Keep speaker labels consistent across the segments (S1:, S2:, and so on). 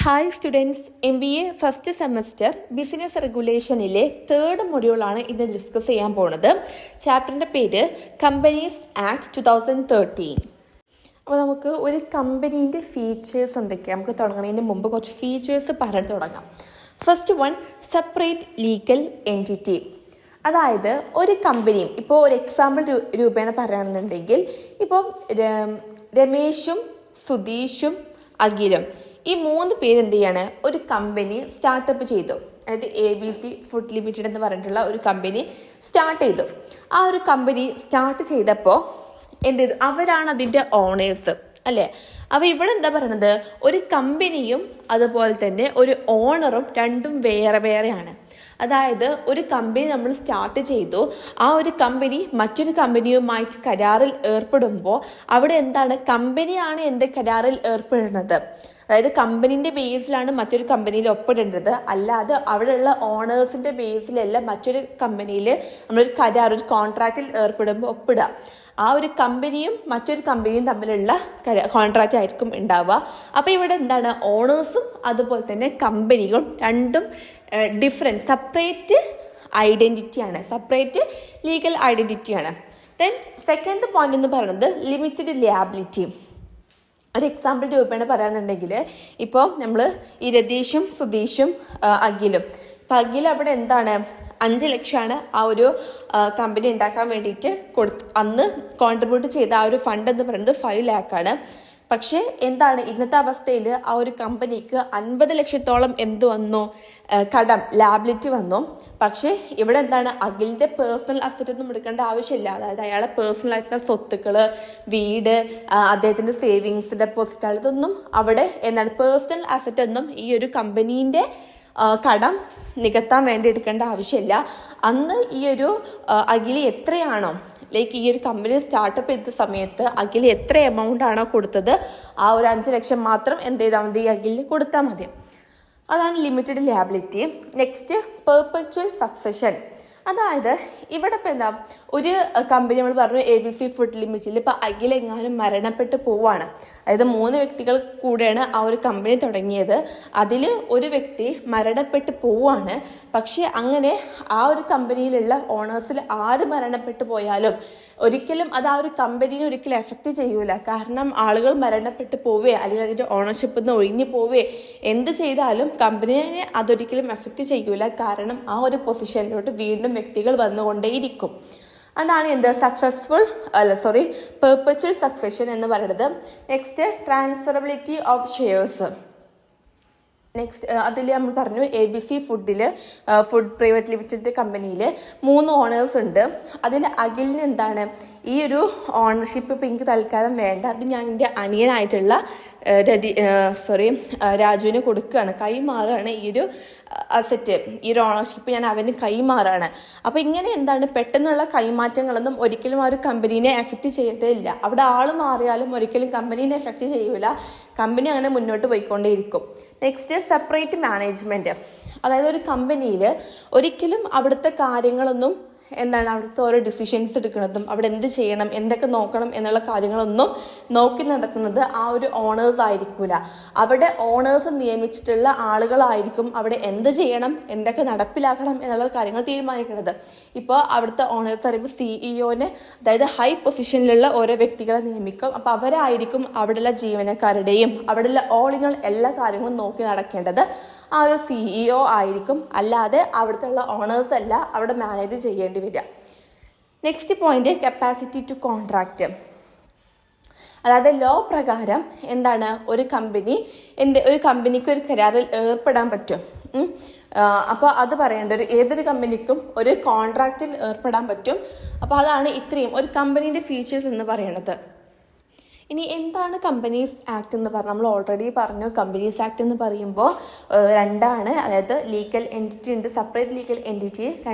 S1: Hi students, MBA first semester business റെഗുലേഷനിലെ third മൊഡ്യൂളാണ് ഇന്ന് ഡിസ്കസ് ചെയ്യാൻ പോകുന്നത്. ചാപ്റ്ററിൻ്റെ പേര് കമ്പനീസ് ആക്ട് 2013. അപ്പോൾ നമുക്ക് ഒരു കമ്പനീൻ്റെ ഫീച്ചേഴ്സ് എന്തൊക്കെയാണ് നമുക്ക് തുടങ്ങുന്നതിന് മുമ്പ് കുറച്ച് ഫീച്ചേഴ്സ് പറഞ്ഞു തുടങ്ങാം. First one, separate legal entity. അതായത് ഒരു കമ്പനിയും ഇപ്പോൾ ഒരു എക്സാമ്പിൾ രൂപേണ പറയുകയാണെന്നുണ്ടെങ്കിൽ ഇപ്പോൾ രമേശും സുധീഷും അഖിലും ഈ മൂന്ന് പേര് എന്ത് ചെയ്യാണ്, ഒരു കമ്പനി സ്റ്റാർട്ടപ്പ് ചെയ്തു. അതായത് ABC ഫുഡ് ലിമിറ്റഡ് എന്ന് പറഞ്ഞിട്ടുള്ള ഒരു കമ്പനി സ്റ്റാർട്ട് ചെയ്തു. ആ ഒരു കമ്പനി സ്റ്റാർട്ട് ചെയ്തപ്പോൾ എന്ത് ചെയ്തു, അവരാണ് അതിൻ്റെ ഓണേഴ്സ് അല്ലേ. അപ്പോൾ ഇവിടെ എന്താ പറയുന്നത്, ഒരു കമ്പനിയും അതുപോലെ തന്നെ ഒരു ഓണറും രണ്ടും വേറെ വേറെയാണ്. അതായത് ഒരു കമ്പനി നമ്മൾ സ്റ്റാർട്ട് ചെയ്തു, ആ ഒരു കമ്പനി മറ്റൊരു കമ്പനിയുമായിട്ട് കരാറിൽ ഏർപ്പെടുമ്പോൾ അവിടെ എന്താണ്, കമ്പനിയാണ് എൻ്റെ കരാറിൽ ഏർപ്പെടുന്നത്. അതായത് കമ്പനീൻ്റെ ബേസിലാണ് മറ്റൊരു കമ്പനിയിൽ ഒപ്പിടേണ്ടത്, അല്ലാതെ അവിടെയുള്ള ഓണേഴ്സിൻ്റെ ബേസിലല്ല മറ്റൊരു കമ്പനിയിൽ നമ്മളൊരു കരാർ, ഒരു കോൺട്രാക്റ്റിൽ ഏർപ്പെടുമ്പോൾ ഒപ്പിടുക. ആ ഒരു കമ്പനിയും മറ്റൊരു കമ്പനിയും തമ്മിലുള്ള കോൺട്രാക്റ്റ് ആയിരിക്കും ഉണ്ടാവുക. അപ്പോൾ ഇവിടെ എന്താണ്, ഓണേഴ്സും അതുപോലെ തന്നെ കമ്പനികളും രണ്ടും ഡിഫറെൻറ്റ് സെപ്പറേറ്റ് ഐഡൻറ്റിറ്റിയാണ്, സെപ്പറേറ്റ് ലീഗൽ ഐഡൻറ്റിറ്റിയാണ്. ദെൻ സെക്കൻഡ് പോയിന്റ് എന്ന് പറയുന്നത് ലിമിറ്റഡ് ലയബിലിറ്റി. ഒരു എക്സാമ്പിൾ രൂപേണ പറയാന്നുണ്ടെങ്കിൽ ഇപ്പോൾ നമ്മൾ ഈ രതീഷും സുധീഷും അഖിലും, ഇപ്പം അഖിൽ അവിടെ എന്താണ് 5 ലക്ഷമാണ് ആ ഒരു കമ്പനി ഉണ്ടാക്കാൻ വേണ്ടിയിട്ട് അന്ന് കോൺട്രിബ്യൂട്ട് ചെയ്ത ആ ഒരു ഫണ്ട് എന്ന് പറയുന്നത് 5 ലാഖാണ്. പക്ഷേ എന്താണ്, ഇന്നത്തെ അവസ്ഥയിൽ ആ ഒരു കമ്പനിക്ക് 50 ലക്ഷത്തോളം എന്ത് വന്നു, കടം, ലാബിലിറ്റി വന്നു. പക്ഷേ ഇവിടെ എന്താണ്, അഖിലിൻ്റെ പേഴ്സണൽ അസറ്റ് ഒന്നും എടുക്കേണ്ട ആവശ്യമില്ല. അതായത് അയാളെ പേഴ്സണൽ ആയിട്ടുള്ള സ്വത്തുക്കൾ, വീട്, അദ്ദേഹത്തിൻ്റെ സേവിങ്സ്, ഡെപ്പോസിറ്റ്, ഇതൊന്നും അവിടെ എന്താണ് പേഴ്സണൽ അസറ്റ് ഒന്നും ഈ ഒരു കമ്പനീൻ്റെ കടം നികത്താൻ വേണ്ടി എടുക്കേണ്ട ആവശ്യമില്ല. അന്ന് ഈ ഒരു അഖിൽ എത്രയാണോ, ലൈക്ക് ഈ ഒരു കമ്പനി സ്റ്റാർട്ടപ്പ് ചെയ്ത സമയത്ത് അഖിൽ എത്ര എമൗണ്ട് ആണോ കൊടുത്തത്, ആ ഒരു 5 ലക്ഷം മാത്രം എന്ത് ചെയ്താൽ മതി, അഖിലിന് കൊടുത്താൽ മതി. അതാണ് limited liability. Next, perpetual succession. അതായത് ഇവിടെ ഇപ്പം എന്താ, ഒരു കമ്പനി നമ്മൾ പറഞ്ഞു ABC ഫുഡ് ലിമിറ്റഡിൽ ഇപ്പോൾ അഖിലെങ്ങാനും മരണപ്പെട്ട് പോവാണ്. അതായത് 3 വ്യക്തികൾ കൂടെയാണ് ആ ഒരു കമ്പനി തുടങ്ങിയത്. അതിൽ ഒരു വ്യക്തി മരണപ്പെട്ട് പോവാണ്. പക്ഷേ അങ്ങനെ ആ ഒരു കമ്പനിയിലുള്ള ഓണേഴ്സിൽ ആര് മരണപ്പെട്ടു പോയാലും ഒരിക്കലും അത് ആ ഒരു കമ്പനീനെ ഒരിക്കലും എഫക്റ്റ് ചെയ്യൂല. കാരണം ആളുകൾ മരണപ്പെട്ട് പോവേ അല്ലെങ്കിൽ അതിൻ്റെ ഓണർഷിപ്പിൽ നിന്ന് ഒഴിഞ്ഞു പോവേ എന്ത് ചെയ്താലും കമ്പനീനെ അതൊരിക്കലും എഫക്റ്റ് ചെയ്യൂല. കാരണം ആ ഒരു പൊസിഷനിലോട്ട് വീണ്ടും വ്യക്തികൾ വന്നുകൊണ്ടേയിരിക്കും. അതാണ് എന്ത്, പെർപെച്വൽ സക്സഷൻ എന്ന് പറയുന്നത്. Next, transferability of shares. Next അതിൽ നമ്മൾ പറഞ്ഞു ABC ഫുഡ് പ്രൈവറ്റ് ലിമിറ്റഡ് കമ്പനിയിൽ 3 ഓണേഴ്സ് ഉണ്ട്. അതിൽ അഖിലിന് എന്താണ്, ഈ ഒരു ഓണർഷിപ്പ് ഇപ്പം എനിക്ക് തൽക്കാലം വേണ്ട, അത് ഞാൻ എൻ്റെ അനിയനായിട്ടുള്ള രാജുവിന് കൊടുക്കുകയാണ്, കൈമാറുകയാണ്. ഈ ഒരു അസറ്റ്, ഈ ഒരു ഓണർഷിപ്പ് ഞാൻ അവന് കൈമാറാണ്. അപ്പോൾ ഇങ്ങനെ എന്താണ്, പെട്ടെന്നുള്ള കൈമാറ്റങ്ങളൊന്നും ഒരിക്കലും ആ ഒരു കമ്പനീനെ എഫക്റ്റ് ചെയ്യത്തില്ല. അവിടെ ആൾ മാറിയാലും ഒരിക്കലും കമ്പനീനെ എഫക്റ്റ് ചെയ്യൂല. കമ്പനി അങ്ങനെ മുന്നോട്ട് പോയിക്കൊണ്ടേയിരിക്കും. Next, separate management. അതായത് ഒരു കമ്പനിയിൽ ഒരിക്കലും അവിടുത്തെ കാര്യങ്ങളൊന്നും എന്താണ്, അവിടുത്തെ ഓരോ ഡിസിഷൻസ് എടുക്കുന്നതും അവിടെ എന്ത് ചെയ്യണം, എന്തൊക്കെ നോക്കണം എന്നുള്ള കാര്യങ്ങളൊന്നും നോക്കി നടക്കുന്നത് ആ ഒരു ഓണേഴ്സ് ആയിരിക്കില്ല. അവിടെ ഓണേഴ്സ് നിയമിച്ചിട്ടുള്ള ആളുകളായിരിക്കും അവിടെ എന്ത് ചെയ്യണം, എന്തൊക്കെ നടപ്പിലാക്കണം എന്നുള്ള കാര്യങ്ങൾ തീരുമാനിക്കുന്നത്. ഇപ്പോൾ അവിടുത്തെ ഓണേഴ്സ് പറയുമ്പോൾ CEOനെ, അതായത് ഹൈ പൊസിഷനിലുള്ള ഓരോ വ്യക്തികളെ നിയമിക്കും. അപ്പോൾ അവരായിരിക്കും അവിടെയുള്ള ജീവനക്കാരുടെയും അവിടെയുള്ള ഓളിങ്ങൾ എല്ലാ കാര്യങ്ങളും നോക്കി നടക്കേണ്ടത് ആ ഒരു CEO ആയിരിക്കും. അല്ലാതെ അവിടുത്തെ ഉള്ള ഓണേഴ്സ് അല്ല അവിടെ മാനേജ് ചെയ്യേണ്ടി വരിക. Next point, capacity to contract. അതായത് ലോ പ്രകാരം എന്താണ്, ഒരു കമ്പനിക്ക് ഒരു കരാറിൽ ഏർപ്പെടാൻ പറ്റും. അപ്പോൾ അത് പറയേണ്ട, ഏതൊരു കമ്പനിക്കും ഒരു കോൺട്രാക്റ്റിൽ ഏർപ്പെടാൻ പറ്റും. അപ്പോൾ അതാണ് ഇത്രയും ഒരു കമ്പനീൻ്റെ ഫീച്ചേഴ്സ് എന്ന് പറയുന്നത്. ഇനി എന്താണ് കമ്പനീസ് ആക്ട് എന്ന് പറഞ്ഞാൽ, നമ്മൾ ഓൾറെഡി പറഞ്ഞു കമ്പനീസ് ആക്ട് എന്ന് പറയുമ്പോൾ 2ആണ്. അതായത് ലീഗൽ എൻറ്റിറ്റി ഉണ്ട്, സെപ്പറേറ്റ് ലീഗൽ എൻറ്റിറ്റി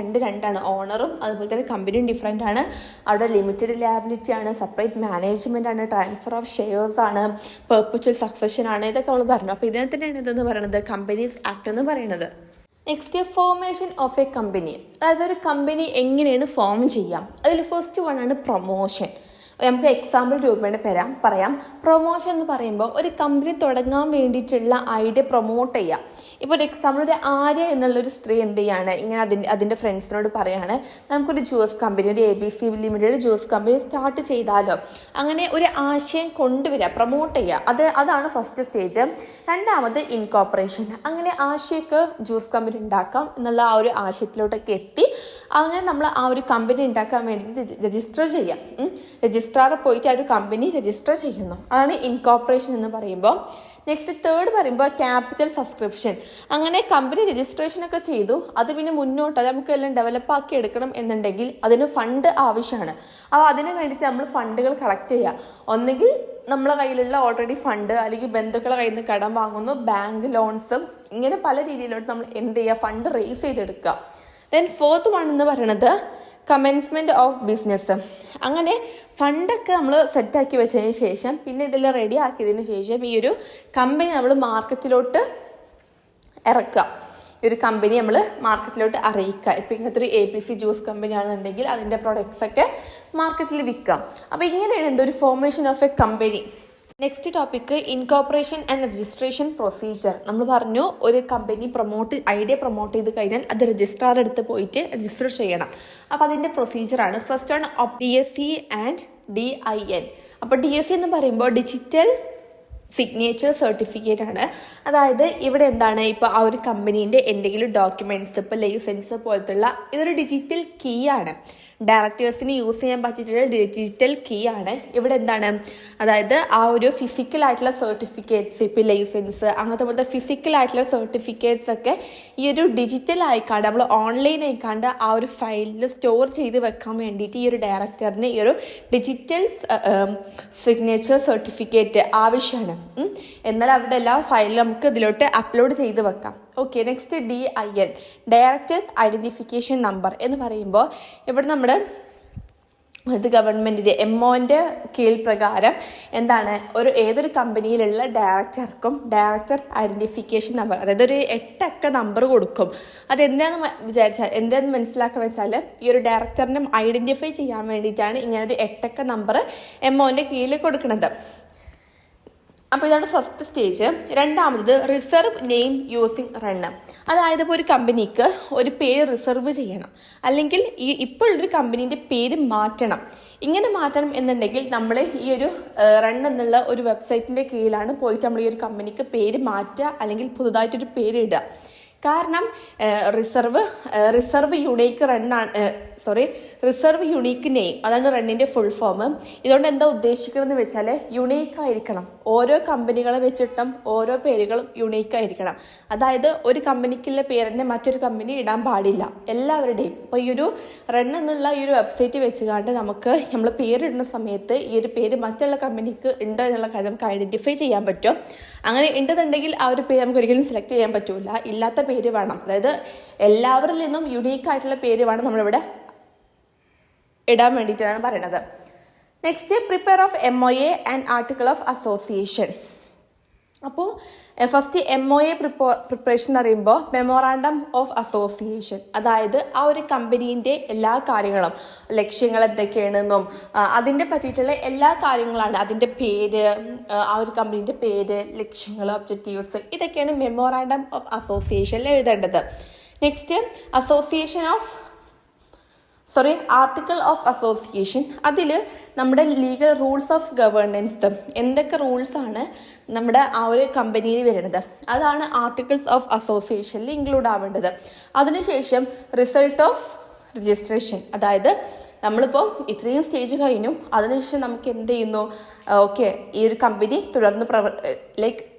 S1: രണ്ടാണ്. ഓണറും അതുപോലെ തന്നെ കമ്പനിയും ഡിഫറെൻ്റ് ആണ്. അവിടെ ലിമിറ്റഡ് ലയബിലിറ്റി ആണ്, സെപ്പറേറ്റ് മാനേജ്മെൻ്റ് ആണ്, ട്രാൻസ്ഫർ ഓഫ് ഷെയർസ് ആണ്, പെർപെച്വൽ സക്സഷൻ ആണ്. ഇതൊക്കെ നമ്മൾ പറഞ്ഞു. അപ്പോൾ ഇതിനെ തന്നെയാണ് ഇതെന്ന് പറയുന്നത് കമ്പനീസ് ആക്ട് എന്ന് പറയുന്നത്. Next, formation of A company. അതായത് ഒരു കമ്പനി എങ്ങനെയാണ് ഫോം ചെയ്യാം. അതിൽ ഫസ്റ്റ് 1 ആണ് പ്രൊമോഷൻ. നമുക്ക് എക്സാമ്പിൾ രൂപേണ പറയാം. പ്രൊമോഷൻ എന്ന് പറയുമ്പോൾ ഒരു കമ്പനി തുടങ്ങാൻ വേണ്ടിയിട്ടുള്ള ഐഡിയ പ്രൊമോട്ട് ചെയ്യാം. ഇപ്പോൾ ഒരു എക്സാമ്പിൾ, ഒരു ആര്യ എന്നുള്ളൊരു സ്ത്രീ എന്ത് ചെയ്യാണ്, ഇങ്ങനെ അതിൻ്റെ ഫ്രണ്ട്സിനോട് പറയാണ്, നമുക്കൊരു ജ്യൂസ് കമ്പനി, ഒരു ABC limited juice company start ചെയ്താലോ. അങ്ങനെ ഒരു ആശയം കൊണ്ടുവരിക, പ്രൊമോട്ട് ചെയ്യുക, അതാണ് ഫസ്റ്റ് സ്റ്റേജ്. രണ്ടാമത് ഇൻകോർപ്പറേഷൻ. അങ്ങനെ ആശയക്ക് ജ്യൂസ് കമ്പനി ഉണ്ടാക്കാം എന്നുള്ള ആ ഒരു ആശയത്തിലോട്ടൊക്കെ എത്തി അങ്ങനെ നമ്മൾ ആ ഒരു കമ്പനി ഉണ്ടാക്കാൻ വേണ്ടിയിട്ട് രജിസ്റ്റർ ചെയ്യാം. രജിസ്ട്രാർ പോയിട്ട് ആ ഒരു കമ്പനി രജിസ്റ്റർ ചെയ്യുന്നു. അതാണ് ഇൻകോർപ്പറേഷൻ എന്ന് പറയുമ്പോൾ. നെക്സ്റ്റ് തേർഡ് പറയുമ്പോൾ ക്യാപിറ്റൽ സബ്സ്ക്രിപ്ഷൻ. അങ്ങനെ കമ്പനി രജിസ്ട്രേഷൻ ഒക്കെ ചെയ്തു, അത് പിന്നെ മുന്നോട്ട് അത് നമുക്ക് എല്ലാം ഡെവലപ്പാക്കി എടുക്കണം എന്നുണ്ടെങ്കിൽ അതിന് ഫണ്ട് ആവശ്യമാണ്. അപ്പോൾ അതിന് വേണ്ടിയിട്ട് നമ്മൾ ഫണ്ടുകൾ കളക്ട് ചെയ്യുക. ഒന്നെങ്കിൽ നമ്മളെ കയ്യിലുള്ള ഓൾറെഡി ഫണ്ട്, അല്ലെങ്കിൽ ബന്ധുക്കളെ കയ്യിൽ നിന്ന് കടം വാങ്ങുന്നു, ബാങ്ക് ലോൺസും, ഇങ്ങനെ പല രീതിയിലോട്ട് നമ്മൾ എന്ത് ചെയ്യുക, ഫണ്ട് റേസ് ചെയ്തെടുക്കുക. ദെൻ ഫോർത്ത് വൺ എന്ന് പറയുന്നത് കമൻസ്മെൻറ്റ് ഓഫ് ബിസിനസ്. അങ്ങനെ ഫണ്ടൊക്കെ നമ്മൾ സെറ്റാക്കി വെച്ചതിന് ശേഷം, പിന്നെ ഇതെല്ലാം റെഡി ആക്കിയതിന് ശേഷം ഈ ഒരു കമ്പനി നമ്മൾ മാർക്കറ്റിലോട്ട് ഇറക്കുക. ഈ ഒരു കമ്പനി നമ്മൾ മാർക്കറ്റിലോട്ട് അറിയിക്കുക. ഇപ്പം ഇങ്ങനത്തെ ഒരു ABC ജ്യൂസ് കമ്പനി ആണെന്നുണ്ടെങ്കിൽ അതിൻ്റെ പ്രൊഡക്ട്സ് ഒക്കെ മാർക്കറ്റിൽ വിൽക്കാം. അപ്പോൾ ഇങ്ങനെയാണ് എന്തൊരു formation of A company. Next topic incorporation and registration procedure. നമ്മൾ പറഞ്ഞു, ഒരു കമ്പനി ഐഡിയ പ്രൊമോട്ട് ചെയ്ത് കഴിഞ്ഞാൽ അത് രജിസ്ട്രാർ എടുത്ത് പോയിട്ട് രജിസ്റ്റർ ചെയ്യണം. അപ്പോൾ അതിൻ്റെ പ്രൊസീജിയറാണ്. ഫസ്റ്റ് ആണ് DSC ആൻഡ് DIN. അപ്പോൾ DSC എന്ന് പറയുമ്പോൾ ഡിജിറ്റൽ സിഗ്നേച്ചർ സർട്ടിഫിക്കറ്റ് ആണ്. അതായത് ഇവിടെ എന്താണ്, ഇപ്പോൾ ആ ഒരു കമ്പനീൻ്റെ എന്തെങ്കിലും ഡോക്യുമെൻറ്റ്സ്, ഇപ്പോൾ ലൈസൻസ് പോലത്തുള്ള ഇതൊരു ഡിജിറ്റൽ കീ ആണ്. ഡയറക്ടേഴ്സിന് യൂസ് ചെയ്യാൻ പറ്റിയിട്ടുള്ള ഡിജിറ്റൽ കീ ആണ്. ഇവിടെ എന്താണ്, അതായത് ആ ഒരു ഫിസിക്കലായിട്ടുള്ള സർട്ടിഫിക്കറ്റ്സ്, ഇപ്പോൾ ലൈസൻസ് അങ്ങനത്തെ പോലത്തെ ഫിസിക്കലായിട്ടുള്ള സർട്ടിഫിക്കറ്റ്സ് ഒക്കെ ഈ ഒരു ഡിജിറ്റൽ ആയിക്കാണ്ട് നമ്മൾ ഓൺലൈൻ ആയിക്കാണ്ട് ആ ഒരു ഫയലിൽ സ്റ്റോർ ചെയ്ത് വെക്കാൻ വേണ്ടിയിട്ട് ഈ ഒരു ഡയറക്ടറിന് ഈ ഒരു ഡിജിറ്റൽ സിഗ്നേച്ചർ സർട്ടിഫിക്കറ്റ് ആവശ്യമാണ്. എന്നാൽ അവിടെ എല്ലാ ഫയലും നമുക്ക് ഇതിലോട്ട് അപ്ലോഡ് ചെയ്ത് വെക്കാം. Okay. Next DIN, director identification number എന്ന് പറയുമ്പോൾ ഇവിടെ നമ്മുടെ ഇത് ഗവൺമെൻറ്റിൻ്റെ MOൻ്റെ കീഴ്പ്രകാരം എന്താണ്, ഏതൊരു കമ്പനിയിലുള്ള ഡയറക്ടർക്കും ഡയറക്ടർ ഐഡൻറ്റിഫിക്കേഷൻ നമ്പർ, അതായത് ഒരു 8 അക്ക നമ്പർ കൊടുക്കും. എന്താണെന്ന് മനസ്സിലാക്കാൻ വെച്ചാൽ ഈ ഒരു ഡയറക്ടറിനെ ഐഡൻറ്റിഫൈ ചെയ്യാൻ വേണ്ടിയിട്ടാണ് ഇങ്ങനെ ഒരു 8 അക്ക നമ്പർ MOൻ്റെ കീഴിൽ കൊടുക്കുന്നത്. അപ്പോൾ ഇതാണ് ഫസ്റ്റ് സ്റ്റേജ്. രണ്ടാമത് റിസർവ് നെയിം യൂസിങ് റണ്ണ്. അതായത് ഇപ്പോൾ ഒരു കമ്പനിക്ക് ഒരു പേര് റിസർവ് ചെയ്യണം, അല്ലെങ്കിൽ ഇപ്പോൾ ഉള്ളൊരു കമ്പനീൻ്റെ പേര് മാറ്റണം. ഇങ്ങനെ മാറ്റണം എന്നുണ്ടെങ്കിൽ നമ്മൾ ഈ ഒരു റൺ എന്നുള്ള ഒരു വെബ്സൈറ്റിൻ്റെ കീഴിലാണ് പോയിട്ട് നമ്മൾ ഈ ഒരു കമ്പനിക്ക് പേര് മാറ്റുക, അല്ലെങ്കിൽ പുതുതായിട്ടൊരു പേര് ഇടുക. കാരണം റിസർവ് യുണീക്ക് നെയിം, അതാണ് റണ്ണിൻ്റെ ഫുൾ ഫോം. ഇതുകൊണ്ട് എന്താ ഉദ്ദേശിക്കണമെന്ന് വെച്ചാൽ യുണീക്ക് ആയിരിക്കണം. ഓരോ കമ്പനികളെ വെച്ചിട്ടും ഓരോ പേരുകളും യുണീക്ക് ആയിരിക്കണം. അതായത് ഒരു കമ്പനിക്കുള്ള പേര് തന്നെ മറ്റൊരു കമ്പനി ഇടാൻ പാടില്ല, എല്ലാവരുടെയും. അപ്പോൾ ഈ ഒരു റൺ എന്നുള്ള ഈ ഒരു വെബ്സൈറ്റ് വെച്ചുകൊണ്ട് നമ്മൾ പേരിടുന്ന സമയത്ത് ഈ ഒരു പേര് മറ്റുള്ള കമ്പനിക്ക് ഉണ്ട് എന്നുള്ള കാര്യം നമുക്ക് ഐഡൻറ്റിഫൈ ചെയ്യാൻ പറ്റും. അങ്ങനെ ഉണ്ടെന്നുണ്ടെങ്കിൽ ആ ഒരു പേര് നമുക്ക് ഒരിക്കലും സെലക്ട് ചെയ്യാൻ പറ്റില്ല. ഇല്ലാത്ത പേര് വേണം, അതായത് എല്ലാവരിൽ നിന്നും യുണീക്ക് ആയിട്ടുള്ള പേര് വേണം നമ്മളിവിടെ ഇടാൻ വേണ്ടിയിട്ടാണ് പറയുന്നത്. Next prepare of MOA and article of association. അപ്പോൾ ഫസ്റ്റ് MOA പ്രിപ്പറേഷൻ എന്ന് പറയുമ്പോൾ മെമ്മോറാണ്ടം ഓഫ് അസോസിയേഷൻ, അതായത് ആ ഒരു കമ്പനീൻ്റെ എല്ലാ കാര്യങ്ങളും, ലക്ഷ്യങ്ങൾ എന്തൊക്കെയാണെന്നും അതിൻ്റെ പറ്റിയിട്ടുള്ള എല്ലാ കാര്യങ്ങളാണ്. അതിൻ്റെ പേര്, ആ ഒരു കമ്പനീൻ്റെ പേര്, ലക്ഷ്യങ്ങൾ, ഒബ്ജക്റ്റീവ്സ്, ഇതൊക്കെയാണ് മെമ്മോറാണ്ടം ഓഫ് അസോസിയേഷനിൽ എഴുതേണ്ടത്. Next article of association. അതിൽ നമ്മുടെ ലീഗൽ റൂൾസ് ഓഫ് ഗവേണൻസ്, എന്തൊക്കെ റൂൾസാണ് നമ്മുടെ ആ ഒരു കമ്പനിയിൽ വരുന്നത്, അതാണ് ആർട്ടിക്കിൾസ് ഓഫ് അസോസിയേഷനിൽ ഇൻക്ലൂഡ് ആവേണ്ടത്. അതിനുശേഷം റിസൾട്ട് ഓഫ് രജിസ്ട്രേഷൻ, അതായത് നമ്മളിപ്പോൾ ഇത്രയും സ്റ്റേജ് കഴിഞ്ഞു, അതിനുശേഷം നമുക്ക് എന്ത് ചെയ്യുന്നു, ഓക്കെ ഈ ഒരു കമ്പനി തുടർന്ന്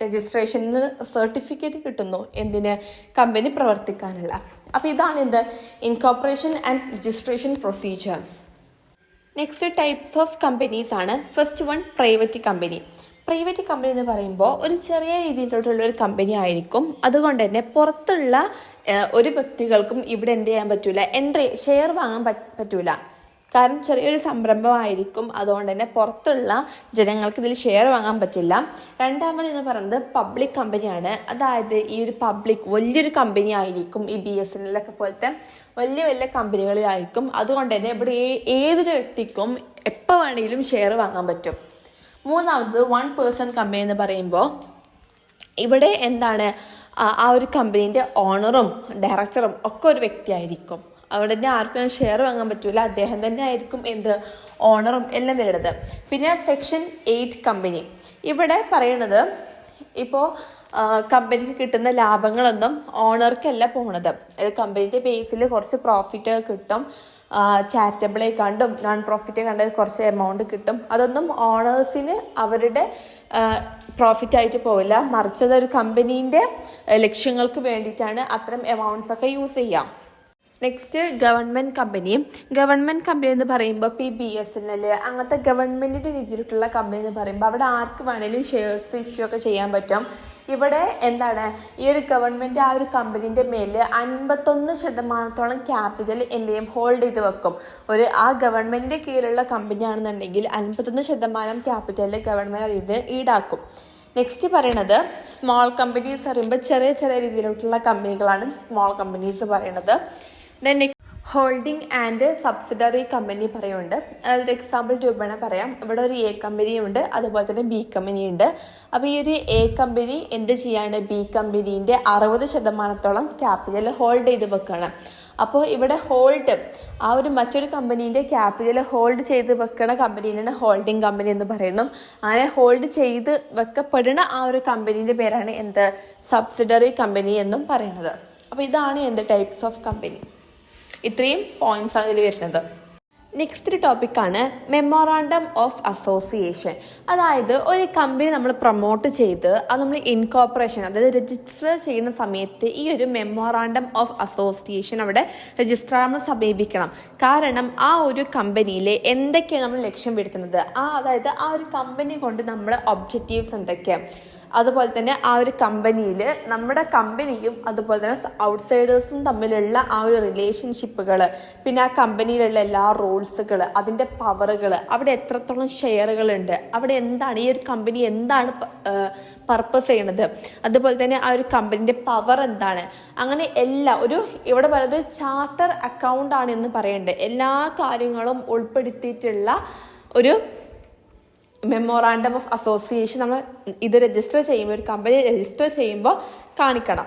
S1: രജിസ്ട്രേഷന് സർട്ടിഫിക്കറ്റ് കിട്ടുന്നു, എന്തിന്, കമ്പനി പ്രവർത്തിക്കാനുള്ള. അപ്പോൾ ഇതാണ് incorporation and registration procedures. Next types of companies ആണ്. First one private company. Private company എന്ന് പറയുമ്പോൾ ഒരു ചെറിയ രീതിയിലോട്ടുള്ള ഒരു കമ്പനി ആയിരിക്കും. അതുകൊണ്ട് തന്നെ പുറത്തുള്ള ഒരു വ്യക്തികൾക്കും ഇവിടെ എന്ത് ചെയ്യാൻ പറ്റൂല, ഷെയർ വാങ്ങാൻ പറ്റൂല. കാരണം ചെറിയൊരു സംരംഭമായിരിക്കും, അതുകൊണ്ട് തന്നെ പുറത്തുള്ള ജനങ്ങൾക്ക് ഇതിൽ ഷെയർ വാങ്ങാൻ പറ്റില്ല. രണ്ടാമത് എന്ന് പറയുന്നത് പബ്ലിക് കമ്പനിയാണ്. അതായത് ഈ ഒരു പബ്ലിക് വലിയൊരു കമ്പനി ആയിരിക്കും, ഈ BSNL ഒക്കെ പോലത്തെ വലിയ വലിയ കമ്പനികളിലായിരിക്കും. അതുകൊണ്ട് തന്നെ ഇവിടെ ഏതൊരു വ്യക്തിക്കും എപ്പോൾ വേണമെങ്കിലും ഷെയർ വാങ്ങാൻ പറ്റും. മൂന്നാമത് 1% കമ്പനി എന്ന് പറയുമ്പോൾ ഇവിടെ എന്താണ്, ആ ഒരു കമ്പനീൻ്റെ ഓണറും ഡയറക്ടറും ഒക്കെ ഒരു വ്യക്തിയായിരിക്കും. അവിടെ തന്നെ ആർക്കും ഷെയർ വാങ്ങാൻ പറ്റില്ല, അദ്ദേഹം തന്നെ ആയിരിക്കും ഓണറും എല്ലാം വരുന്നത്. പിന്നെ സെക്ഷൻ 8 കമ്പനി, ഇവിടെ പറയണത് ഇപ്പോൾ കമ്പനിക്ക് കിട്ടുന്ന ലാഭങ്ങളൊന്നും ഓണർക്കല്ല പോണത്. കമ്പനീൻ്റെ ബേസിൽ കുറച്ച് പ്രോഫിറ്റ് കിട്ടും, ചാരിറ്റബിളെ കണ്ടും നോൺ പ്രോഫിറ്റ് കണ്ട് കുറച്ച് എമൗണ്ട് കിട്ടും. അതൊന്നും ഓണേഴ്സിന് അവരുടെ പ്രോഫിറ്റായിട്ട് പോവില്ല, മറിച്ചത് ഒരു കമ്പനീൻ്റെ ലക്ഷ്യങ്ങൾക്ക് വേണ്ടിയിട്ടാണ് അത്തരം എമൗണ്ട്സ് ഒക്കെ യൂസ് ചെയ്യാം. Next government company. Government company എന്ന് പറയുമ്പോൾ BSNL അങ്ങനത്തെ ഗവൺമെൻറ്റിൻ്റെ രീതിയിലുള്ള കമ്പനി എന്ന് പറയുമ്പോൾ അവിടെ ആർക്ക് വേണമെങ്കിലും ഷെയർസ് ഇഷ്യൂ ഒക്കെ ചെയ്യാൻ പറ്റും. ഇവിടെ എന്താണ്, ഈ ഒരു ഗവൺമെൻറ് ആ ഒരു കമ്പനീൻ്റെ മേലിൽ 51% ക്യാപിറ്റൽ എന്തെയും ഹോൾഡ് ചെയ്ത് വെക്കും. ആ ഗവൺമെൻറ്റിൻ്റെ കീഴിലുള്ള കമ്പനി ആണെന്നുണ്ടെങ്കിൽ 51% ക്യാപിറ്റലിൽ ഗവൺമെൻറ് ഇത് ഈടാക്കും. നെക്സ്റ്റ് പറയണത് സ്മോൾ കമ്പനീസ് പറയുമ്പോൾ ചെറിയ ചെറിയ രീതിയിലുള്ള കമ്പനികളാണ് സ്മോൾ കമ്പനീസ് പറയണത്. Then holding and subsidiary company പറയുന്നുണ്ട്. അതൊരു എക്സാമ്പിൾ രൂപേണ പറയാം. ഇവിടെ ഒരു A കമ്പനിയുണ്ട്, അതുപോലെ തന്നെ B കമ്പനിയുണ്ട്. അപ്പോൾ ഈ ഒരു A കമ്പനി എന്ത് ചെയ്യാണ്, B കമ്പനീൻ്റെ 60% ക്യാപിറ്റൽ ഹോൾഡ് ചെയ്ത് വെക്കുകയാണ്. അപ്പോൾ ഇവിടെ ഹോൾഡ് ആ ഒരു മറ്റൊരു കമ്പനീൻ്റെ ക്യാപിറ്റൽ ഹോൾഡ് ചെയ്ത് വെക്കണ കമ്പനീനാണ് ഹോൾഡിംഗ് കമ്പനി എന്ന് പറയുന്നു. അങ്ങനെ ഹോൾഡ് ചെയ്ത് വെക്കപ്പെടുന്ന ആ ഒരു കമ്പനീൻ്റെ പേരാണ് സബ്സിഡറി കമ്പനി എന്നും പറയുന്നത്. അപ്പോൾ ഇതാണ് ടൈപ്സ് ഓഫ് കമ്പനി. ഇത്രയും പോയിന്റ്സ് ആണ് ഇതിൽ വരുന്നത്. നെക്സ്റ്റ് ടോപ്പിക്കാണ് മെമ്മോറാണ്ടം ഓഫ് അസോസിയേഷൻ. അതായത് ഒരു കമ്പനി നമ്മൾ പ്രൊമോട്ട് ചെയ്ത് അത് നമ്മൾ ഇൻകോർപ്പറേഷൻ, അതായത് രജിസ്റ്റർ ചെയ്യുന്ന സമയത്ത് ഈ ഒരു മെമ്മോറാണ്ടം ഓഫ് അസോസിയേഷൻ അവിടെ രജിസ്ട്രാറിനെ സമീപിക്കണം. കാരണം ആ ഒരു കമ്പനിയിൽ എന്തൊക്കെയാണ് നമ്മൾ ലക്ഷ്യം വരുത്തുന്നത്, അതായത് ആ ഒരു കമ്പനി കൊണ്ട് നമ്മുടെ ഒബ്ജക്റ്റീവ്സ് എന്തൊക്കെയാണ്, അതുപോലെ തന്നെ ആ ഒരു കമ്പനിയിൽ നമ്മുടെ കമ്പനിയും അതുപോലെ തന്നെ ഔട്ട്സൈഡേഴ്സും തമ്മിലുള്ള ആ ഒരു റിലേഷൻഷിപ്പുകൾ, പിന്നെ ആ കമ്പനിയിലുള്ള എല്ലാ റൂൾസുകൾ, അതിൻ്റെ പവറുകൾ, അവിടെ എത്രത്തോളം ഷെയറുകളുണ്ട്, അവിടെ എന്താണ് ഈ ഒരു കമ്പനി എന്താണ് പർപ്പസ് ചെയ്യണത്, അതുപോലെ തന്നെ ആ ഒരു കമ്പനീൻ്റെ പവർ എന്താണ്, അങ്ങനെ ഇവിടെ പറയുന്നത് ചാർട്ടർ അക്കൗണ്ട് ആണ് എന്ന് പറയേണ്ടത് എല്ലാ കാര്യങ്ങളും ഉൾപ്പെടുത്തിയിട്ടുള്ള ഒരു മെമ്മോറാണ്ടം ഓഫ് അസോസിയേഷൻ നമ്മൾ ഇത് രജിസ്റ്റർ ചെയ്യുമ്പോൾ, ഒരു കമ്പനി രജിസ്റ്റർ ചെയ്യുമ്പോൾ കാണിക്കണം.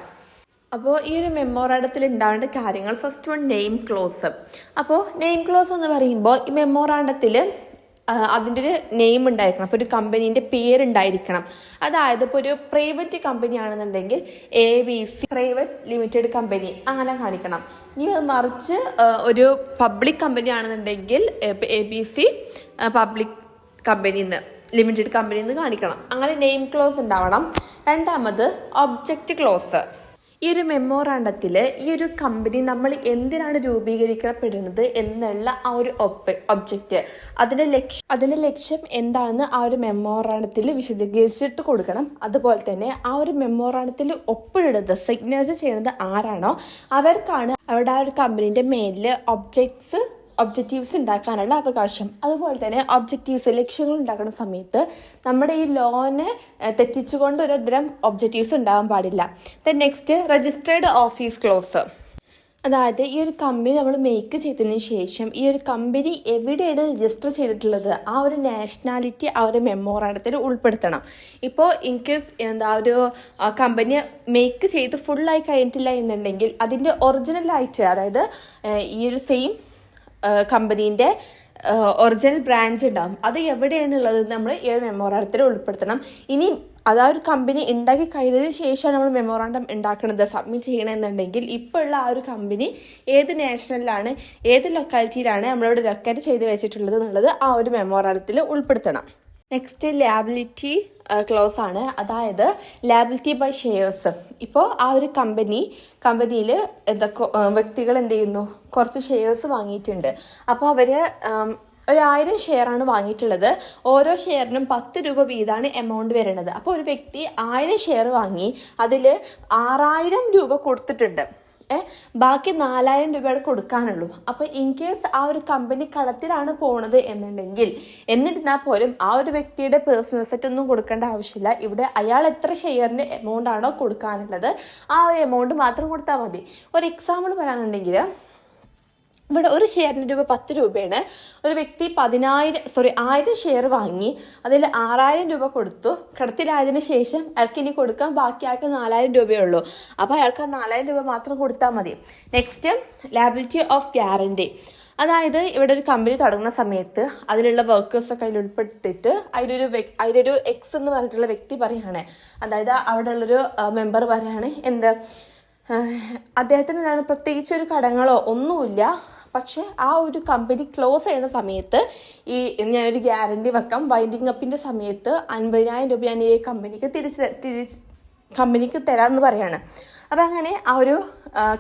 S1: അപ്പോൾ ഈ ഒരു മെമ്മോറാണ്ടത്തിൽ ഉണ്ടാവേണ്ട കാര്യങ്ങൾ, ഫസ്റ്റ് വൺ നെയിം ക്ലോസ്. അപ്പോൾ നെയിം ക്ലോസ് എന്ന് പറയുമ്പോൾ ഈ മെമ്മോറാണ്ടത്തിൽ അതിൻ്റെ ഒരു നെയിം ഉണ്ടായിരിക്കണം. അപ്പോൾ ഒരു കമ്പനീൻ്റെ പേരുണ്ടായിരിക്കണം. അതായത് ഇപ്പോൾ ഒരു പ്രൈവറ്റ് കമ്പനി ആണെന്നുണ്ടെങ്കിൽ ABC പ്രൈവറ്റ് ലിമിറ്റഡ് കമ്പനി അങ്ങനെ കാണിക്കണം. ഇനി അത് മറിച്ച് ഒരു പബ്ലിക് കമ്പനി ആണെന്നുണ്ടെങ്കിൽ ABC പബ്ലിക് കമ്പനിന്ന് ലിമിറ്റഡ് കമ്പനിന്ന് കാണിക്കണം. അങ്ങനെ നെയിം ക്ലോസ് ഉണ്ടാവണം. രണ്ടാമത് ഒബ്ജക്റ്റ് ക്ലോസ്. ഈ ഒരു മെമ്മോറാണ്ടത്തിൽ ഈ ഒരു കമ്പനി നമ്മൾ എന്തിനാണ് രൂപീകരിക്കപ്പെടുന്നത് എന്നുള്ള ആ ഒരു ഒബ്ജക്റ്റ്, അതിൻ്റെ ലക്ഷ്യം എന്താണെന്ന് ആ ഒരു മെമ്മോറാണ്ടത്തിൽ വിശദീകരിച്ചിട്ട് കൊടുക്കണം. അതുപോലെ തന്നെ ആ ഒരു മെമ്മോറാണ്ടത്തിൽ ഒപ്പിടുന്നത്, സിഗ്നേച്ചർ ചെയ്യുന്നത് ആരാണോ അവർക്കാണ് അവിടെ ആ ഒരു കമ്പനീൻ്റെ മേലിൽ ഒബ്ജക്റ്റീവ്സ് ഉണ്ടാക്കാനുള്ള അവകാശം. അതുപോലെ തന്നെ ഒബ്ജക്റ്റീവ്സ് ലക്ഷ്യങ്ങൾ ഉണ്ടാക്കുന്ന സമയത്ത് നമ്മുടെ ഈ ലോനെ തെറ്റിച്ചുകൊണ്ട് ഒരുതരം ഒബ്ജക്റ്റീവ്സ് ഉണ്ടാകാൻ പാടില്ല. Then next registered office close. അതായത് ഈ ഒരു കമ്പനി നമ്മൾ മേക്ക് ചെയ്തതിന് ശേഷം ഈ ഒരു കമ്പനി എവിടെയാണ് രജിസ്റ്റർ ചെയ്തിട്ടുള്ളത് ആ ഒരു നാഷണാലിറ്റി ആ ഒരു മെമ്മോറാണ്ടത്തിൽ ഉൾപ്പെടുത്തണം. ഇപ്പോൾ ഇൻകേസ് ഒരു കമ്പനി മേക്ക് ചെയ്ത് ഫുള്ളായി കഴിഞ്ഞിട്ടില്ല എന്നുണ്ടെങ്കിൽ അതിൻ്റെ ഒറിജിനലായിട്ട്, അതായത് ഈ ഒരു സെയിം കമ്പനീൻ്റെ ഒറിജിനൽ ബ്രാഞ്ച് ഉണ്ടാകും, അത് എവിടെയാണുള്ളത് നമ്മൾ ഈ ഒരു മെമ്മോറാണ്ടത്തിൽ ഉൾപ്പെടുത്തണം. ഇനി അതാ ഒരു കമ്പനി ഉണ്ടാക്കി കഴിഞ്ഞതിന് ശേഷമാണ് നമ്മൾ മെമ്മോറാണ്ടം ഉണ്ടാക്കുന്നത്, സബ്മിറ്റ് ചെയ്യണമെന്നുണ്ടെങ്കിൽ ഇപ്പോൾ ഉള്ള ആ ഒരു കമ്പനി ഏത് നാഷണലിലാണ്, ഏത് ലൊക്കാലിറ്റിയിലാണ് നമ്മളിവിടെ ലൊക്കേറ്റ് ചെയ്ത് വെച്ചിട്ടുള്ളത് എന്നുള്ളത് ആ ഒരു മെമ്മോറാണ്ടത്തിൽ ഉൾപ്പെടുത്തണം. നെക്സ്റ്റ് ലാബിലിറ്റി ക്ലോസ് ആണ്. അതായത് ലാബിലിറ്റി ബൈ ഷെയർസ്. ഇപ്പോൾ ആ ഒരു കമ്പനിയിൽ വ്യക്തികൾ എന്ത് ചെയ്യുന്നു, കുറച്ച് ഷെയർസ് വാങ്ങിയിട്ടുണ്ട്. അപ്പോൾ അവർ 1000 ഷെയറാണ് വാങ്ങിയിട്ടുള്ളത്. ഓരോ ഷെയറിനും 10 രൂപ വീതമാണ് എമൗണ്ട് വരുന്നത്. അപ്പോൾ ഒരു വ്യക്തി 1000 ഷെയർ വാങ്ങി അതിൽ 6000 രൂപ കൊടുത്തിട്ടുണ്ട്. ബാക്കി 4,000 രൂപയുടെ കൊടുക്കാനുള്ളൂ. അപ്പോൾ ഇൻ കേസ് ആ ഒരു കമ്പനി കടത്തിലാണ് പോണത് എന്നുണ്ടെങ്കിൽ എന്നിരുന്നാൽ പോലും ആ ഒരു വ്യക്തിയുടെ പേഴ്സണൽ സെറ്റ് ഒന്നും കൊടുക്കേണ്ട ആവശ്യമില്ല. ഇവിടെ അയാൾ എത്ര ഷെയറിൻ്റെ എമൗണ്ട് ആണോ കൊടുക്കാനുള്ളത് ആ ഒരു എമൗണ്ട് മാത്രം കൊടുത്താൽ മതി. ഒരു എക്സാമ്പിൾ പറയാനുണ്ടെങ്കിൽ ഇവിടെ ഒരു ഷെയറിന് രൂപ 10 രൂപയാണ്. ഒരു വ്യക്തി 1000 ഷെയർ വാങ്ങി അതിൽ 6,000 രൂപ കൊടുത്തു. കടത്തിലായതിനു ശേഷം അയാൾക്ക് ഇനി കൊടുക്കാൻ ബാക്കി ആൾക്ക് 4,000 രൂപയേ ഉള്ളൂ. അപ്പോൾ അയാൾക്ക് 4,000 രൂപ മാത്രം കൊടുത്താൽ മതി. Next, liability of guarantee. അതായത് ഇവിടെ ഒരു കമ്പനി തുടങ്ങുന്ന സമയത്ത് അതിലുള്ള വർക്കേഴ്സൊക്കെ അതിൽ ഉൾപ്പെടുത്തിയിട്ട് അതിലൊരു എക്സ് എന്ന് പറഞ്ഞിട്ടുള്ള വ്യക്തി പറയുകയാണ്, അതായത് അവിടെ ഉള്ളൊരു മെമ്പർ പറയുകയാണ് അദ്ദേഹത്തിന് പ്രത്യേകിച്ചൊരു കടങ്ങളോ ഒന്നുമില്ല, പക്ഷേ ആ ഒരു കമ്പനി ക്ലോസ് ചെയ്യുന്ന സമയത്ത് ഞാനൊരു ഗ്യാരണ്ടി വെക്കാം, വൈൻഡിങ് അപ്പിൻ്റെ സമയത്ത് 50,000 രൂപ ഞാൻ ഈ കമ്പനിക്ക് തരാമെന്ന് പറയാണ്. അപ്പം അങ്ങനെ ആ ഒരു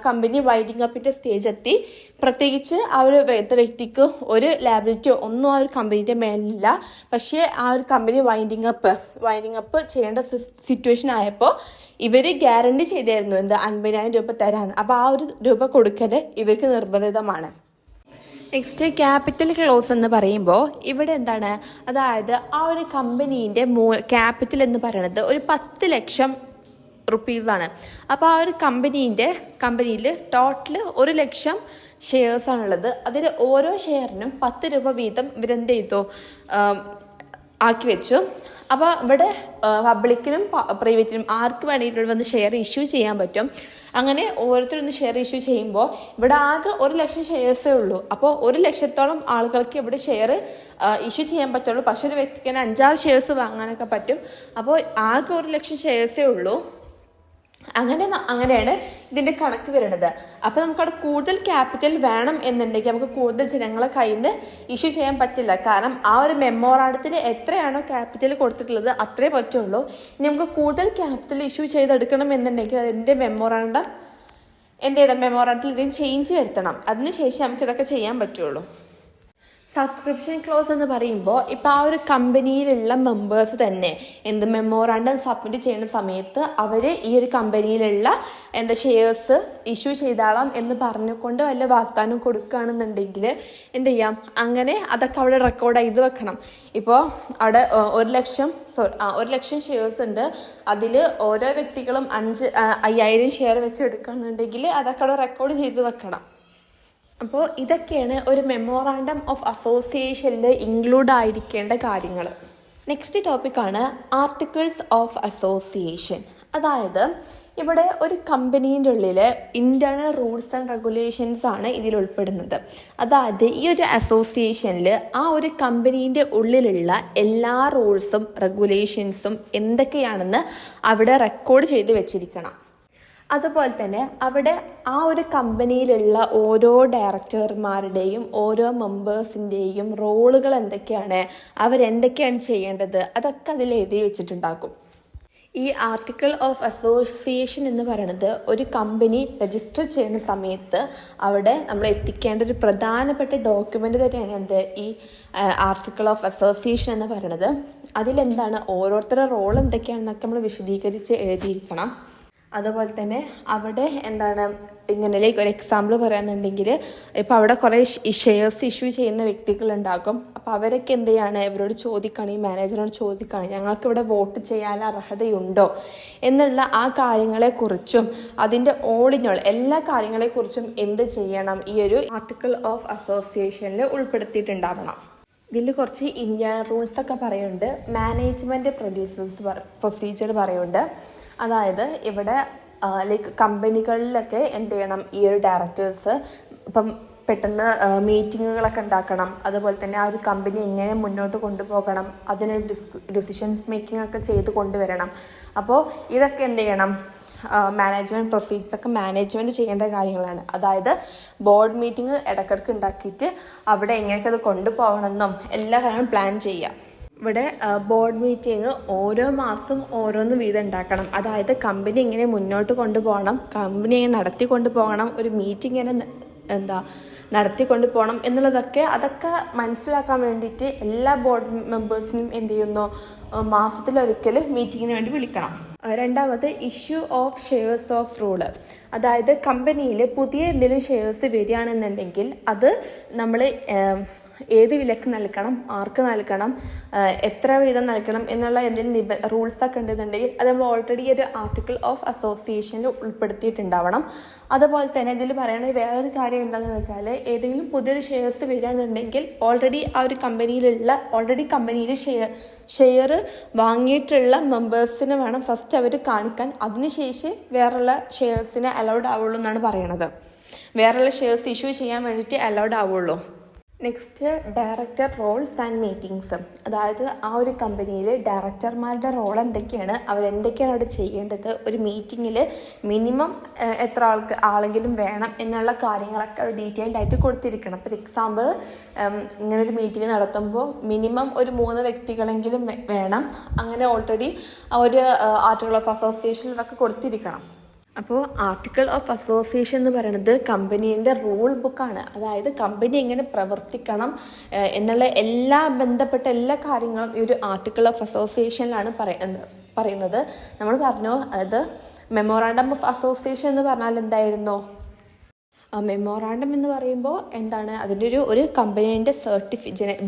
S1: കമ്പനി വൈൻഡിങ് അപ്പിൻ്റെ സ്റ്റേജ് എത്തി. പ്രത്യേകിച്ച് ആ ഒരു വ്യക്തിക്ക് ഒരു ലാബിലിറ്റിയോ ഒന്നും ആ ഒരു കമ്പനീൻ്റെ മേലില്ല. പക്ഷേ ആ ഒരു കമ്പനി വൈൻഡിങ് അപ്പ് ചെയ്യേണ്ട സിറ്റുവേഷൻ ആയപ്പോൾ ഇവർ ഗ്യാരണ്ടി ചെയ്തായിരുന്നു 50,000 രൂപ തരാമെന്ന്. അപ്പോൾ ആ ഒരു രൂപ കൊടുക്കൽ ഇവർക്ക് നിർബന്ധിതമാണ്. നെക്സ്റ്റ്, ക്യാപിറ്റൽ ക്ലോസ് എന്ന് പറയുമ്പോൾ ഇവിടെ എന്താണ്, അതായത് ആ ഒരു കമ്പനീൻ്റെ ക്യാപിറ്റൽ എന്ന് പറയുന്നത് ഒരു 10 ലക്ഷം റുപ്പീസാണ്. അപ്പോൾ ആ ഒരു കമ്പനിയിൽ ടോട്ടൽ 1 ലക്ഷം ഷെയർസാണുള്ളത്. അതിൽ ഓരോ ഷെയറിനും 10 രൂപ വീതം ഇവരെന്ത് ചെയ്തു ആക്കി വെച്ചു. അപ്പോൾ ഇവിടെ പബ്ലിക്കിനും പ്രൈവറ്റിനും ആർക്ക് വേണമെങ്കിലും വന്ന് ഷെയർ ഇഷ്യൂ ചെയ്യാൻ പറ്റും. അങ്ങനെ ഓരോരുത്തരൊന്ന് ഷെയർ ഇഷ്യൂ ചെയ്യുമ്പോൾ ഇവിടെ ആകെ 1 ലക്ഷം ഷെയർസേ ഉള്ളൂ. അപ്പോൾ 1 ലക്ഷത്തോളം ആളുകൾക്ക് ഇവിടെ ഷെയർ ഇഷ്യൂ ചെയ്യാൻ പറ്റുള്ളൂ. പക്ഷേ ഒരു വ്യക്തിക്ക് 5-6 ഷെയർസ് വാങ്ങാനൊക്കെ പറ്റും. അപ്പോൾ ആകെ 1 ലക്ഷം ഷെയർസേ ഉള്ളൂ. അങ്ങനെയാണ് ഇതിൻ്റെ കണക്ക് വരുന്നത്. അപ്പോൾ നമുക്കവിടെ കൂടുതൽ ക്യാപിറ്റൽ വേണം എന്നുണ്ടെങ്കിൽ നമുക്ക് കൂടുതൽ ജനങ്ങളെ കയ്യിൽ നിന്ന് ഇഷ്യൂ ചെയ്യാൻ പറ്റില്ല. കാരണം ആ ഒരു മെമ്മോറാണ്ടത്തിൽ എത്രയാണോ ക്യാപിറ്റൽ കൊടുത്തിട്ടുള്ളത് അത്രേ പറ്റുള്ളൂ. ഇനി നമുക്ക് കൂടുതൽ ക്യാപിറ്റൽ ഇഷ്യൂ ചെയ്തെടുക്കണം എന്നുണ്ടെങ്കിൽ അതിൻ്റെ മെമ്മോറാണ്ടത്തിൽ ഇതിന് ചേഞ്ച് വരുത്തണം. അതിനുശേഷം നമുക്കിതൊക്കെ ചെയ്യാൻ പറ്റുള്ളൂ. സബ്സ്ക്രിപ്ഷൻ ക്ലോസ് എന്ന് പറയുമ്പോൾ ഇപ്പോൾ ആ ഒരു കമ്പനിയിലുള്ള മെമ്പേഴ്സ് തന്നെ മെമ്മോറാണ്ടം സബ്മിറ്റ് ചെയ്യുന്ന സമയത്ത് അവർ ഈ ഒരു കമ്പനിയിലുള്ള ഷെയർസ് ഇഷ്യൂ ചെയ്താളാം എന്ന് പറഞ്ഞുകൊണ്ട് വല്ല വാഗ്ദാനം കൊടുക്കുകയാണെന്നുണ്ടെങ്കിൽ എന്ത് ചെയ്യാം, അങ്ങനെ അതൊക്കെ അവിടെ റെക്കോർഡ് ചെയ്ത് വെക്കണം. ഇപ്പോൾ അവിടെ 1 ലക്ഷം ഷെയർസ് ഉണ്ട്. അതിൽ ഓരോ വ്യക്തികളും 5,000 ഷെയർ വെച്ച് എടുക്കുകയാണെന്നുണ്ടെങ്കിൽ അതൊക്കെ അവിടെ റെക്കോർഡ് ചെയ്ത് വെക്കണം. അപ്പോൾ ഇതൊക്കെയാണ് ഒരു മെമ്മോറാണ്ടം ഓഫ് അസോസിയേഷനിൽ ഇൻക്ലൂഡ് ആയിരിക്കേണ്ട കാര്യങ്ങൾ. നെക്സ്റ്റ് ടോപ്പിക്കാണ് ആർട്ടിക്കിൾസ് ഓഫ് അസോസിയേഷൻ. അതായത് ഇവിടെ ഒരു കമ്പനീൻ്റെ ഉള്ളിൽ ഇൻറ്റേർണൽ റൂൾസ് ആൻഡ് റെഗുലേഷൻസ് ആണ് ഇതിൽ ഉൾപ്പെടുന്നത്. അതായത് ഈ ഒരു അസോസിയേഷനിൽ ആ ഒരു കമ്പനീൻ്റെ ഉള്ളിലുള്ള എല്ലാ റൂൾസും റെഗുലേഷൻസും എന്തൊക്കെയാണെന്ന് അവിടെ റെക്കോർഡ് ചെയ്ത് വെച്ചിരിക്കണം. അതുപോലെ തന്നെ അവിടെ ആ ഒരു കമ്പനിയിലുള്ള ഓരോ ഡയറക്ടർമാരുടെയും ഓരോ മെമ്പേഴ്സിൻ്റെയും റോളുകൾ എന്തൊക്കെയാണ്, അവരെന്തൊക്കെയാണ് ചെയ്യേണ്ടത്, അതൊക്കെ അതിൽ എഴുതി വെച്ചിട്ടുണ്ടാകും. ഈ ആർട്ടിക്കിൾ ഓഫ് അസോസിയേഷൻ എന്ന് പറയുന്നത് ഒരു കമ്പനി രജിസ്റ്റർ ചെയ്യുന്ന സമയത്ത് അവിടെ നമ്മൾ എത്തിക്കേണ്ട ഒരു പ്രധാനപ്പെട്ട ഡോക്യുമെൻ്റ് തന്നെയാണ് ഈ ആർട്ടിക്കിൾ ഓഫ് അസോസിയേഷൻ എന്ന് പറയുന്നത്. അതിലെന്താണ് ഓരോരുത്തരുടെ റോൾ എന്തൊക്കെയാണെന്നൊക്കെ നമ്മൾ വിശദീകരിച്ച് എഴുതിയിരിക്കണം. അതുപോലെ തന്നെ അവിടെ ഇങ്ങനെ ഒരു എക്സാമ്പിൾ പറയുന്നുണ്ടെങ്കിൽ ഇപ്പോൾ അവിടെ കുറേ ഷെയർസ് ഇഷ്യൂ ചെയ്യുന്ന വ്യക്തികളുണ്ടാകും. അപ്പോൾ അവരൊക്കെ ഇവരോട് ചോദിക്കുകയാണ്, ഈ മാനേജറിനോട് ചോദിക്കുകയാണ്, ഞങ്ങൾക്കിവിടെ വോട്ട് ചെയ്യാൻ അർഹതയുണ്ടോ എന്നുള്ള ആ കാര്യങ്ങളെക്കുറിച്ചും അതിൻ്റെ ഓളിനോൾ എല്ലാ കാര്യങ്ങളെക്കുറിച്ചും എന്ത് ചെയ്യണം ഈ ഒരു ആർട്ടിക്കിൾ ഓഫ് അസോസിയേഷനിൽ ഉൾപ്പെടുത്തിയിട്ടുണ്ടാവണം. ഇതിൽ കുറച്ച് ഇന്ത്യൻ റൂൾസൊക്കെ പറയുന്നുണ്ട്. മാനേജ്മെൻറ്റ് പ്രൊസീജിയർ പറയുന്നുണ്ട്. അതായത് ഇവിടെ കമ്പനികളിലൊക്കെ എന്ത് ചെയ്യണം, ഈ ഒരു ഡയറക്ടേഴ്സ് ഇപ്പം പെട്ടെന്ന് മീറ്റിങ്ങുകളൊക്കെ ഉണ്ടാക്കണം. അതുപോലെ തന്നെ ആ ഒരു കമ്പനി എങ്ങനെ മുന്നോട്ട് കൊണ്ടുപോകണം അതിനൊരു ഡിസിഷൻസ് മേക്കിംഗ് ഒക്കെ ചെയ്ത് കൊണ്ടുവരണം. അപ്പോൾ ഇതൊക്കെ എന്ത് ചെയ്യണം, മാനേജ്മെൻറ്റ് പ്രൊസീജിയറൊക്കെ മാനേജ്മെൻറ്റ് ചെയ്യേണ്ട കാര്യങ്ങളാണ്. അതായത് ബോർഡ് മീറ്റിംഗ് ഇടയ്ക്കിടയ്ക്ക് ഉണ്ടാക്കിയിട്ട് അവിടെ എങ്ങനെയൊക്കെ അത് കൊണ്ടുപോകണമെന്നും എല്ലാ കാര്യങ്ങളും പ്ലാൻ ചെയ്യാം. ഇവിടെ ബോർഡ് മീറ്റിംഗ് ഓരോ മാസം ഓരോന്ന് വീതം ഉണ്ടാക്കണം. അതായത് കമ്പനി എങ്ങനെ മുന്നോട്ട് കൊണ്ടുപോകണം, കമ്പനി എങ്ങനെ നടത്തി കൊണ്ടുപോകണം, ഒരു മീറ്റിംഗ് എങ്ങനെ നടത്തിക്കൊണ്ട് പോകണം എന്നുള്ളതൊക്കെ അതൊക്കെ മനസ്സിലാക്കാൻ വേണ്ടിയിട്ട് എല്ലാ ബോർഡ് മെമ്പേഴ്സിനും എന്ത് ചെയ്യുന്നു, മാസത്തിലൊരിക്കൽ മീറ്റിങ്ങിന് വേണ്ടി വിളിക്കണം. രണ്ടാമത് issue of shares of rule. അതായത് കമ്പനിയിൽ പുതിയ എന്തെങ്കിലും ഷെയർസ് വരികയാണെന്നുണ്ടെങ്കിൽ അത് നമ്മൾ ഏത് വിലക്ക് നൽകണം, ആർക്ക് നൽകണം, എത്ര വീതം നൽകണം എന്നുള്ള എന്തെങ്കിലും റൂൾസൊക്കെ ഉണ്ടെന്നുണ്ടെങ്കിൽ അത് നമ്മൾ ഓൾറെഡി ഒരു ആർട്ടിക്കിൾ ഓഫ് അസോസിയേഷനിൽ ഉൾപ്പെടുത്തിയിട്ടുണ്ടാവണം. അതുപോലെ തന്നെ ഇതിൽ പറയുന്ന വേറൊരു കാര്യം എന്താണെന്ന് വെച്ചാൽ ഏതെങ്കിലും പുതിയൊരു ഷെയർസ് വരികയാണെന്നുണ്ടെങ്കിൽ ഓൾറെഡി കമ്പനിയിൽ ഷെയർ വാങ്ങിയിട്ടുള്ള മെമ്പേഴ്സിന് വേണം ഫസ്റ്റ് അവർ കാണിക്കാൻ. അതിനുശേഷം വേറെയുള്ള ഷെയർസിന് അലൗഡ് ആവുള്ളൂ എന്നാണ് പറയണത്. വേറെയുള്ള ഷെയർസ് ഇഷ്യൂ ചെയ്യാൻ വേണ്ടിയിട്ട് അലൗഡ് ആവുള്ളൂ. Next, director roles and meetings. അതായത് ആ ഒരു കമ്പനിയിൽ ഡയറക്ടർമാരുടെ റോൾ എന്തൊക്കെയാണ്, അവരെന്തൊക്കെയാണ് അവിടെ ചെയ്യേണ്ടത്, ഒരു മീറ്റിങ്ങിൽ മിനിമം എത്ര ആളെങ്കിലും വേണം എന്നുള്ള കാര്യങ്ങളൊക്കെ അവർ ഡീറ്റെയിൽഡ് ആയിട്ട് കൊടുത്തിരിക്കണം. ഇപ്പോൾ എക്സാമ്പിൾ, ഇങ്ങനൊരു മീറ്റിംഗ് നടത്തുമ്പോൾ മിനിമം ഒരു 3 വ്യക്തികളെങ്കിലും വേണം. അങ്ങനെ ഓൾറെഡി ആ ഒരു ആർട്ടിക്കിൾ ഓഫ് അസോസിയേഷനിൽ ഇതൊക്കെ കൊടുത്തിരിക്കണം. അപ്പോൾ ആർട്ടിക്കിൾ ഓഫ് അസോസിയേഷൻ എന്ന് പറയുന്നത് കമ്പനീൻ്റെ റൂൾ ബുക്കാണ്. അതായത് കമ്പനി എങ്ങനെ പ്രവർത്തിക്കണം എന്നുള്ള ബന്ധപ്പെട്ട എല്ലാ കാര്യങ്ങളും ഈ ഒരു ആർട്ടിക്കിൾ ഓഫ് അസോസിയേഷനിലാണ് പറയുന്നത്. നമ്മൾ പറഞ്ഞു, അതായത് മെമ്മോറാണ്ടം ഓഫ് അസോസിയേഷൻ എന്ന് പറഞ്ഞാൽ എന്തായിരുന്നു? മെമ്മോറാണ്ടം എന്ന് പറയുമ്പോൾ എന്താണ്, അതിൻ്റെ ഒരു കമ്പനീൻ്റെ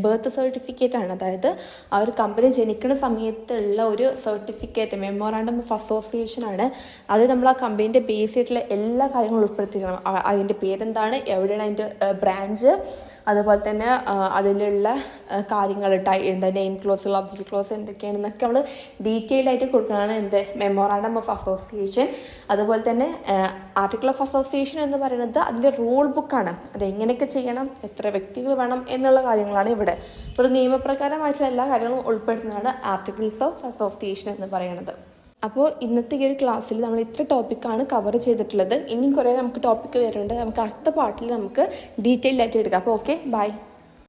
S1: ബർത്ത് സർട്ടിഫിക്കറ്റ് ആണ്. അതായത് ആ ഒരു കമ്പനി ജനിക്കുന്ന സമയത്തുള്ള ഒരു സർട്ടിഫിക്കറ്റ്, മെമ്മോറാണ്ടം ഓഫ് അസോസിയേഷൻ ആണ്. അത് നമ്മൾ ആ കമ്പനീൻ്റെ ബേസ് ചെയ്തിട്ടുള്ള എല്ലാ കാര്യങ്ങളും ഉൾപ്പെടുത്തിക്കണം. അതിൻ്റെ പേരെന്താണ്, എവിടെയാണ് അതിൻ്റെ ബ്രാഞ്ച്, അതുപോലെ തന്നെ അതിലുള്ള കാര്യങ്ങൾ, നെയിം ക്ലോസ്, ഒബ്ജക്റ്റ് ക്ലോസ് എന്തൊക്കെയാണെന്നൊക്കെ നമ്മൾ ഡീറ്റെയിൽഡ് ആയിട്ട് കൊടുക്കുന്നതാണ് മെമ്മോറാണ്ടം ഓഫ് അസോസിയേഷൻ. അതുപോലെ തന്നെ ആർട്ടിക്കിൾ ഓഫ് അസോസിയേഷൻ എന്ന് പറയുന്നത് അതിൻ്റെ റൂൾ ബുക്കാണ്. അത് എങ്ങനെയൊക്കെ ചെയ്യണം, എത്ര വ്യക്തികൾ വേണം എന്നുള്ള കാര്യങ്ങളാണ് ഇവിടെ. ഒരു നിയമപ്രകാരമായിട്ടുള്ള എല്ലാ കാര്യങ്ങളും ഉൾപ്പെടുത്തുന്നതാണ് ആർട്ടിക്കിൾസ് ഓഫ് അസോസിയേഷൻ എന്ന് പറയുന്നത്. അപ്പോൾ ഇന്നത്തെ ഈ ഒരു ക്ലാസ്സിൽ നമ്മൾ ഇത്ര ടോപ്പിക്കാണ് കവർ ചെയ്തിട്ടുള്ളത്. ഇനിയും കുറേ നമുക്ക് ടോപ്പിക്ക് വരുന്നുണ്ട്. നമുക്ക് അടുത്ത പാർട്ടിൽ നമുക്ക് ഡീറ്റെയിൽഡ് ആയിട്ട് എടുക്കാം. അപ്പോൾ ഓക്കെ, ബൈ.